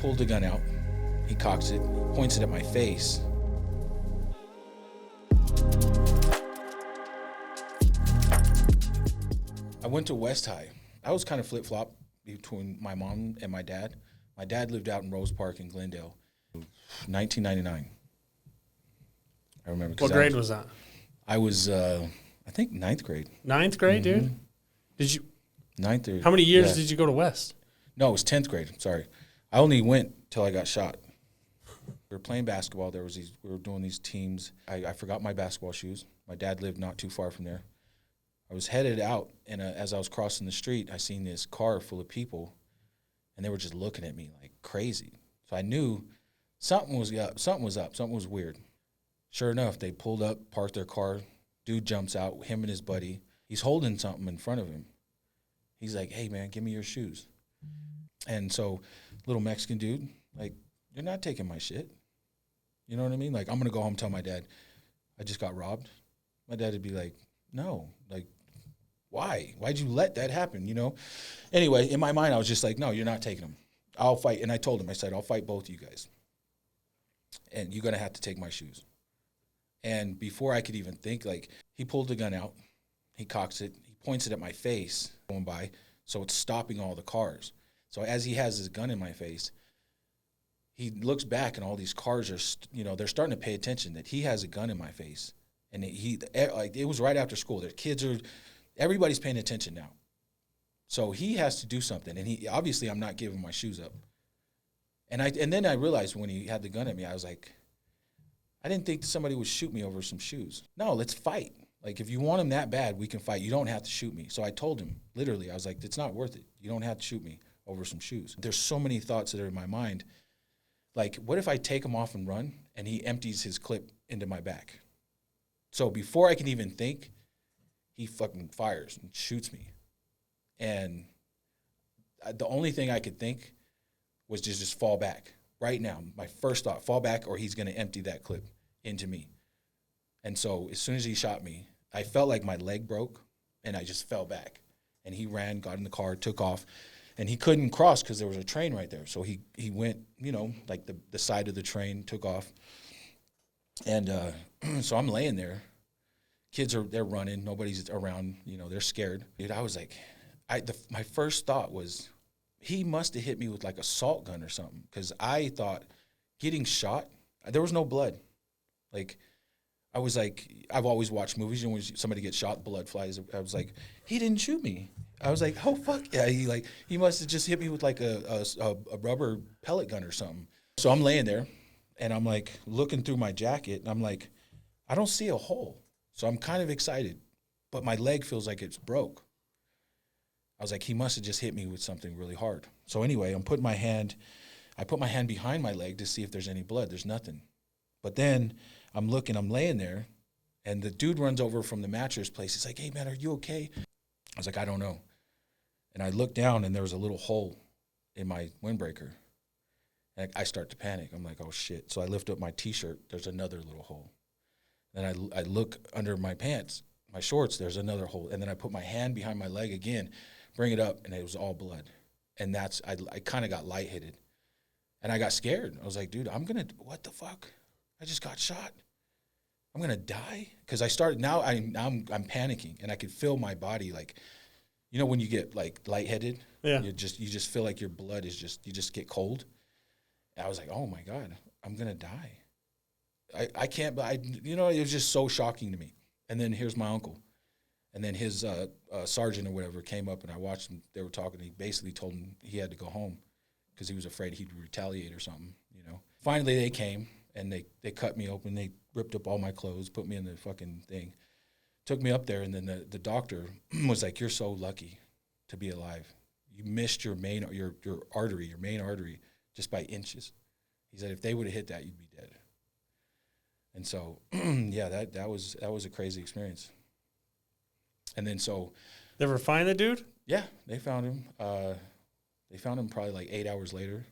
pulled the gun out. He cocks it, points it at my face. I went to West High. I was kind of flip-flop between my mom and my dad. My dad lived out in Rose Park in Glendale. 1999. I remember. What grade was that? I was, I think, ninth grade. Ninth grade, dude? Did you? Ninth grade. How many years did you go to West? No, it was 10th grade. Sorry. I only went till I got shot. We were playing basketball. We were doing these teams. I forgot my basketball shoes. My dad lived not too far from there. I was headed out, and as I was crossing the street, I seen this car full of people, and they were just looking at me like crazy. So I knew something was up. Something was weird. Sure enough, they pulled up, parked their car. Dude jumps out, him and his buddy. He's holding something in front of him. He's like, "Hey, man, give me your shoes." And so little Mexican dude, like, "You're not taking my shit." You know what I mean? Like, I'm going to go home and tell my dad, I just got robbed. My dad would be like, "No, like, why? Why'd you let that happen?" You know? Anyway, in my mind, I was just like, "No, you're not taking them. I'll fight." And I told him, I said, "I'll fight both of you guys. And you're going to have to take my shoes." And before I could even think, like, he pulled the gun out. He cocks it. He points it at my face going by, so it's stopping all the cars. So as he has his gun in my face, he looks back, and all these cars are, they're starting to pay attention that he has a gun in my face. And it was right after school. The kids everybody's paying attention now. So he has to do something. And obviously I'm not giving my shoes up. And then I realized when he had the gun at me, I was like, I didn't think somebody would shoot me over some shoes. No, let's fight. Like, if you want him that bad, we can fight. You don't have to shoot me. So I told him, literally, I was like, it's not worth it. You don't have to shoot me over some shoes. There's so many thoughts that are in my mind. Like, what if I take him off and run, and he empties his clip into my back? So before I can even think, he fucking fires and shoots me. And the only thing I could think was just fall back. Right now, my first thought, fall back, or he's going to empty that clip into me. And so as soon as he shot me, I felt like my leg broke, and I just fell back. And he ran, got in the car, took off, and he couldn't cross because there was a train right there. So he went, like the side of the train, took off. And so I'm laying there. Kids they're running. Nobody's around. They're scared. Dude, I was like, my first thought was, he must have hit me with like a salt gun or something, because I thought getting shot, there was no blood. Like, I was like, I've always watched movies, when somebody gets shot, blood flies. I was like, he didn't shoot me. I was like, oh, fuck. Yeah, he must have just hit me with like a rubber pellet gun or something. So I'm laying there, and I'm like looking through my jacket, and I'm like, I don't see a hole. So I'm kind of excited, but my leg feels like it's broke. I was like, he must have just hit me with something really hard. So anyway, I put my hand behind my leg to see if there's any blood. There's nothing. But then I'm laying there, and the dude runs over from the mattress place. He's like, "Hey, man, are you okay?" I was like, "I don't know." And I looked down, and there was a little hole in my windbreaker. And I start to panic. I'm like, oh, shit. So I lift up my T-shirt. There's another little hole. Then I look under my pants, my shorts. There's another hole. And then I put my hand behind my leg again, bring it up, and it was all blood. And I kind of got lightheaded. And I got scared. I was like, dude, what the fuck? I just got shot. I'm going to die? Because now I'm panicking, and I could feel my body, like, when you get like lightheaded, yeah, you just feel like your blood you just get cold. And I was like, oh my God, I'm going to die. I can't, it was just so shocking to me. And then here's my uncle. And then his sergeant or whatever came up, and I watched them. They were talking. He basically told him he had to go home because he was afraid he'd retaliate or something, Finally, they came, and they cut me open. They ripped up all my clothes, put me in the fucking thing, took me up there, and then the doctor was like, "You're so lucky to be alive. You missed your main artery, just by inches." He said, "If they would have hit that, you'd be dead." And so, yeah, that was a crazy experience. And then so, they ever find the dude? Yeah, they found him. They found him probably like 8 hours later.